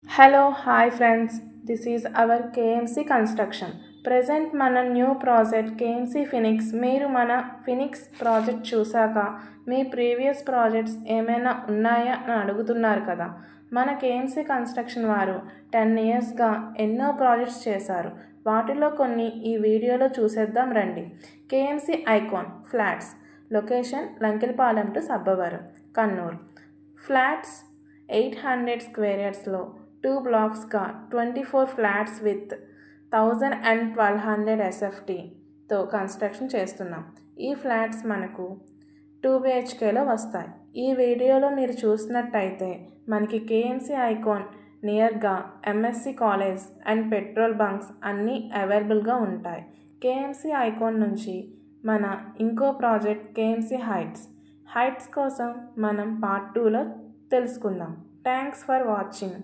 Hello, hi friends. This is our KMC construction. Present మన new project KMC Phoenix. మీరు మన Phoenix project చూశాక మీ previous projects ఏమైనా ఉన్నాయా అని అడుగుతున్నారు కదా. మన కేఎంసీ కన్స్ట్రక్షన్ వారు 10 ఇయర్స్గా ఎన్నో ప్రాజెక్ట్స్ చేశారు. వాటిలో కొన్ని ఈ వీడియోలో చూసేద్దాం రండి. KMC Icon flats. Location Lankelapalem to Sabbavaram, Kannur. Flats 800 square యార్డ్స్లో 2 బ్లాక్స్గా 24 ఫ్లాట్స్ విత్ 1000 అండ్ 1200 ఎస్ఎఫ్టీతో కన్స్ట్రక్షన్ చేస్తున్నాం. ఈ ఫ్లాట్స్ మనకు 2 బిహెచ్కేలో వస్తాయి. ఈ వీడియోలో మీరు చూసినట్టయితే మనకి కేఎంసీ ఐకాన్ నియర్గా MSc college and petrol bunks అన్నీ అవైలబుల్గా ఉంటాయి. కేఎంసీ ఐకాన్ నుంచి మన ఇంకో ప్రాజెక్ట్ కేఎంసీ హైట్స్ కోసం మనం పార్ట్ 2లో తెలుసుకుందాం. Thanks for watching.